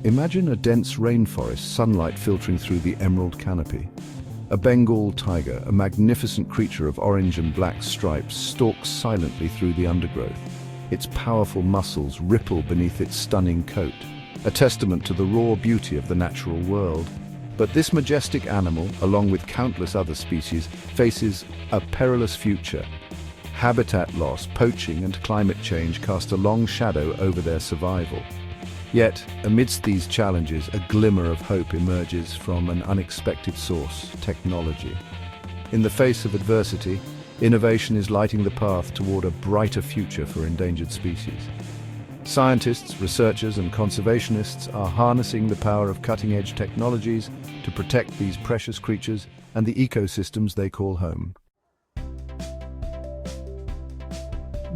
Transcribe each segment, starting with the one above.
Imagine a dense rainforest, sunlight filtering through the emerald canopy. A Bengal tiger, a magnificent creature of orange and black stripes, stalks silently through the undergrowth. Its powerful muscles ripple beneath its stunning coat, a testament to the raw beauty of the natural world. But this majestic animal, along with countless other species, faces a perilous future. Habitat loss, poaching, and climate change cast a long shadow over their survival. Yet, amidst these challenges, a glimmer of hope emerges from an unexpected source: technology. In the face of adversity, innovation is lighting the path toward a brighter future for endangered species. Scientists, researchers, and conservationists are harnessing the power of cutting-edge technologies to protect these precious creatures and the ecosystems they call home.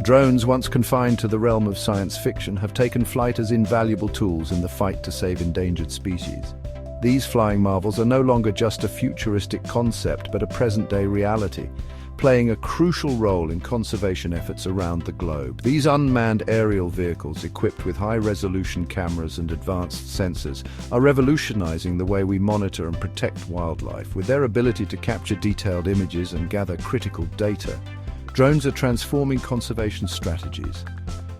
Drones, once confined to the realm of science fiction, have taken flight as invaluable tools in the fight to save endangered species. These flying marvels are no longer just a futuristic concept, but a present-day reality, playing a crucial role in conservation efforts around the globe. These unmanned aerial vehicles, equipped with high-resolution cameras and advanced sensors, are revolutionizing the way we monitor and protect wildlife. With their ability to capture detailed images and gather critical data, drones are transforming conservation strategies.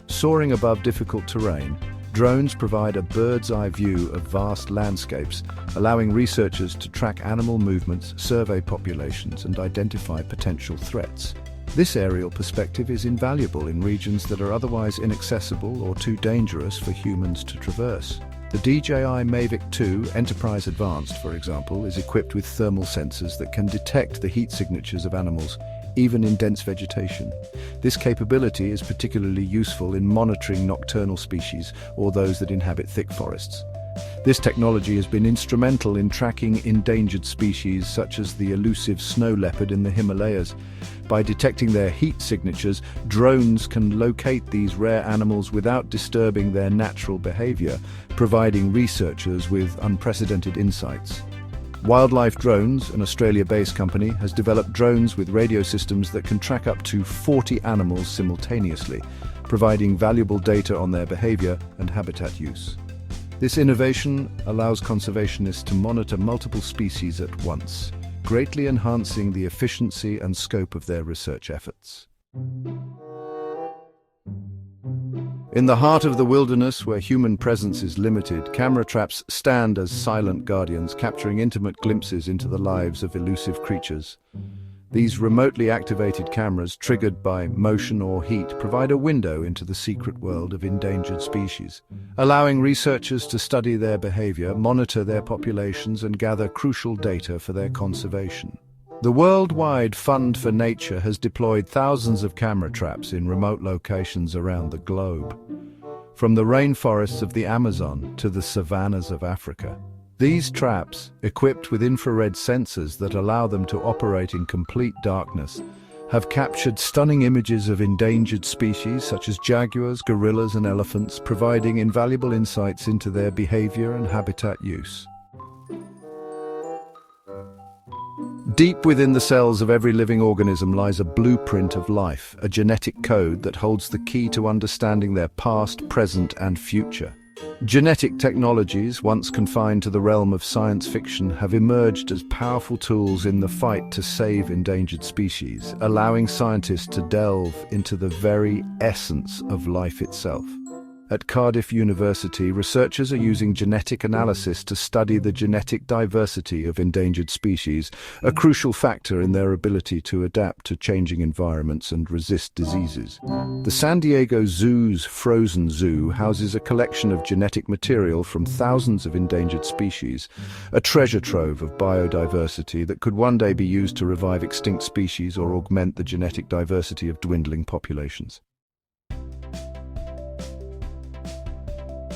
Soaring above difficult terrain, drones provide a bird's-eye view of vast landscapes, allowing researchers to track animal movements, survey populations, and identify potential threats. This aerial perspective is invaluable in regions that are otherwise inaccessible or too dangerous for humans to traverse. The DJI Mavic 2 Enterprise Advanced, for example, is equipped with thermal sensors that can detect the heat signatures of animals, even in dense vegetation. This capability is particularly useful in monitoring nocturnal species or those that inhabit thick forests. This technology has been instrumental in tracking endangered species such as the elusive snow leopard in the Himalayas. By detecting their heat signatures, drones can locate these rare animals without disturbing their natural behavior, providing researchers with unprecedented insights. Wildlife Drones, an Australia-based company, has developed drones with radio systems that can track up to 40 animals simultaneously, providing valuable data on their behavior and habitat use. This innovation allows conservationists to monitor multiple species at once, greatly enhancing the efficiency and scope of their research efforts. In the heart of the wilderness, where human presence is limited, camera traps stand as silent guardians, capturing intimate glimpses into the lives of elusive creatures. These remotely activated cameras, triggered by motion or heat, provide a window into the secret world of endangered species, allowing researchers to study their behavior, monitor their populations, and gather crucial data for their conservation. The Worldwide Fund for Nature has deployed thousands of camera traps in remote locations around the globe, from the rainforests of the Amazon to the savannas of Africa. These traps, equipped with infrared sensors that allow them to operate in complete darkness, have captured stunning images of endangered species such as jaguars, gorillas, and elephants, providing invaluable insights into their behavior and habitat use. Deep within the cells of every living organism lies a blueprint of life, a genetic code that holds the key to understanding their past, present, and future. Genetic technologies, once confined to the realm of science fiction, have emerged as powerful tools in the fight to save endangered species, allowing scientists to delve into the very essence of life itself. At Cardiff University, researchers are using genetic analysis to study the genetic diversity of endangered species, a crucial factor in their ability to adapt to changing environments and resist diseases. The San Diego Zoo's Frozen Zoo houses a collection of genetic material from thousands of endangered species, a treasure trove of biodiversity that could one day be used to revive extinct species or augment the genetic diversity of dwindling populations.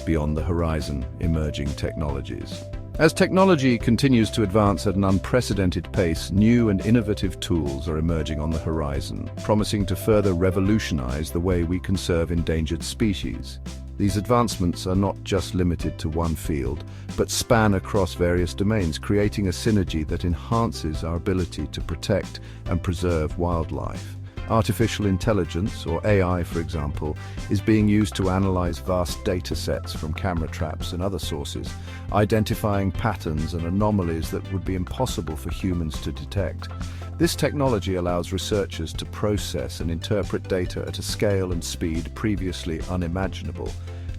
Beyond the horizon, emerging technologies. As technology continues to advance at an unprecedented pace, new and innovative tools are emerging on the horizon, promising to further revolutionize the way we conserve endangered species. These advancements are not just limited to one field, but span across various domains, creating a synergy that enhances our ability to protect and preserve wildlife. Artificial intelligence, or AI for example, is being used to analyze vast data sets from camera traps and other sources, identifying patterns and anomalies that would be impossible for humans to detect. This technology allows researchers to process and interpret data at a scale and speed previously unimaginable,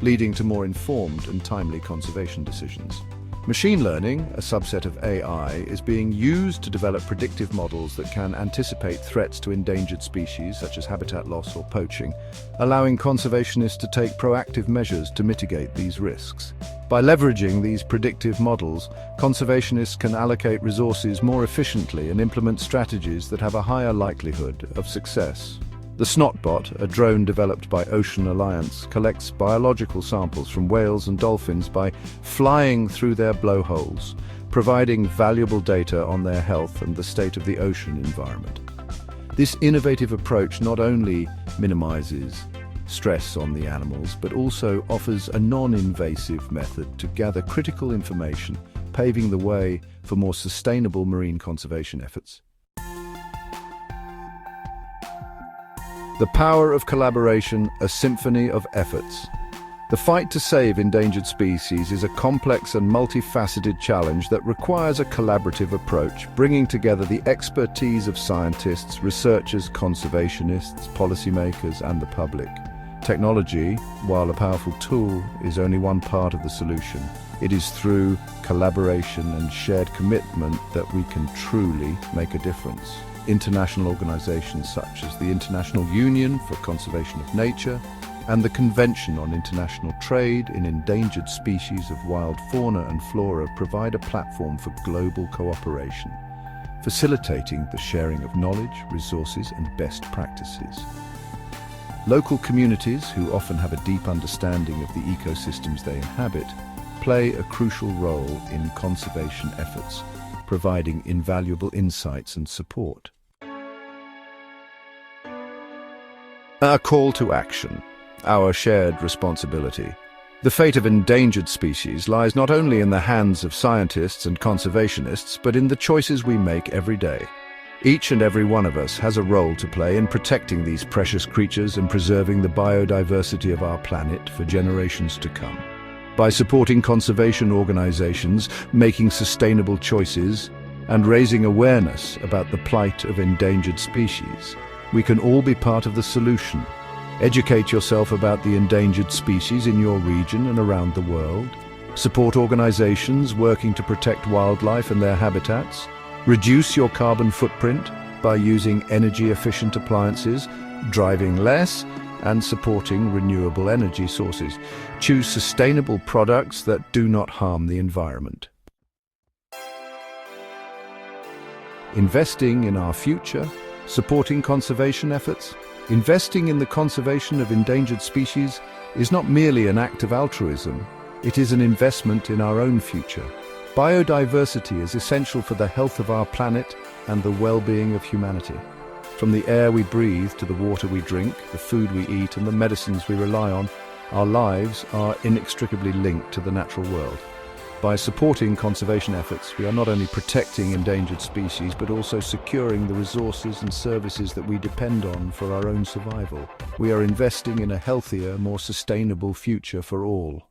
leading to more informed and timely conservation decisions. Machine learning, a subset of AI, is being used to develop predictive models that can anticipate threats to endangered species such as habitat loss or poaching, allowing conservationists to take proactive measures to mitigate these risks. By leveraging these predictive models, conservationists can allocate resources more efficiently and implement strategies that have a higher likelihood of success. The Snotbot, a drone developed by Ocean Alliance, collects biological samples from whales and dolphins by flying through their blowholes, providing valuable data on their health and the state of the ocean environment. This innovative approach not only minimizes stress on the animals, but also offers a non-invasive method to gather critical information, paving the way for more sustainable marine conservation efforts. The power of collaboration, a symphony of efforts. The fight to save endangered species is a complex and multifaceted challenge that requires a collaborative approach, bringing together the expertise of scientists, researchers, conservationists, policymakers, and the public. Technology, while a powerful tool, is only one part of the solution. It is through collaboration and shared commitment that we can truly make a difference. International organizations such as the International Union for Conservation of Nature and the Convention on International Trade in Endangered Species of Wild Fauna and Flora provide a platform for global cooperation, facilitating the sharing of knowledge, resources, and best practices. Local communities, who often have a deep understanding of the ecosystems they inhabit, play a crucial role in conservation efforts, providing invaluable insights and support. A call to action, our shared responsibility. The fate of endangered species lies not only in the hands of scientists and conservationists, but in the choices we make every day. Each and every one of us has a role to play in protecting these precious creatures and preserving the biodiversity of our planet for generations to come. By supporting conservation organizations, making sustainable choices, and raising awareness about the plight of endangered species, we can all be part of the solution. Educate yourself about the endangered species in your region and around the world. Support organizations working to protect wildlife and their habitats. Reduce your carbon footprint by using energy-efficient appliances, driving less, and supporting renewable energy sources. Choose sustainable products that do not harm the environment. Investing in our future, supporting conservation efforts. Investing in the conservation of endangered species is not merely an act of altruism, it is an investment in our own future. Biodiversity is essential for the health of our planet and the well-being of humanity. From the air we breathe to the water we drink, the food we eat and the medicines we rely on, our lives are inextricably linked to the natural world. By supporting conservation efforts, we are not only protecting endangered species, but also securing the resources and services that we depend on for our own survival. We are investing in a healthier, more sustainable future for all.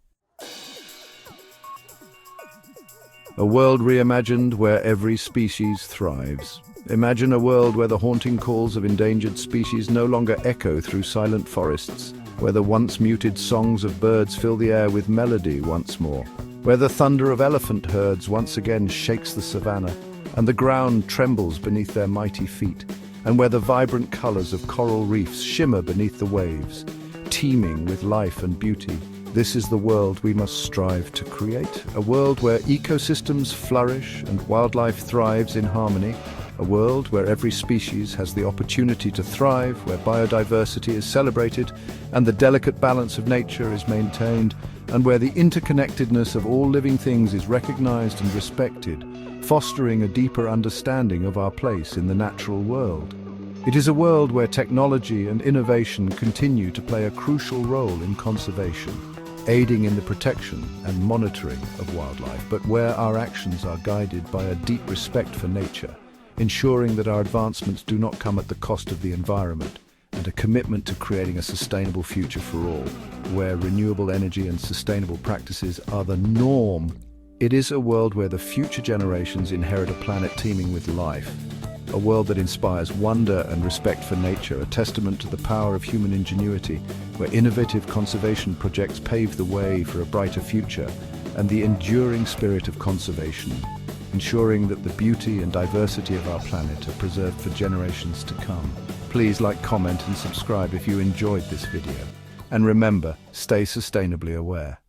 A world reimagined where every species thrives. Imagine a world where the haunting calls of endangered species no longer echo through silent forests, where the once muted songs of birds fill the air with melody once more, where the thunder of elephant herds once again shakes the savanna, and the ground trembles beneath their mighty feet, and where the vibrant colors of coral reefs shimmer beneath the waves, teeming with life and beauty. This is the world we must strive to create, a world where ecosystems flourish and wildlife thrives in harmony, a world where every species has the opportunity to thrive, where biodiversity is celebrated and the delicate balance of nature is maintained, and where the interconnectedness of all living things is recognized and respected, fostering a deeper understanding of our place in the natural world. It is a world where technology and innovation continue to play a crucial role in conservation, aiding in the protection and monitoring of wildlife, but where our actions are guided by a deep respect for nature ensuring that our advancements do not come at the cost of the environment, and a commitment to creating a sustainable future for all, where renewable energy and sustainable practices are the norm. It is a world where the future generations inherit a planet teeming with life, a world that inspires wonder and respect for nature, a testament to the power of human ingenuity, where innovative conservation projects pave the way for a brighter future, and the enduring spirit of conservation, ensuring that the beauty and diversity of our planet are preserved for generations to come. Please like, comment and subscribe if you enjoyed this video. And remember, stay sustainably aware.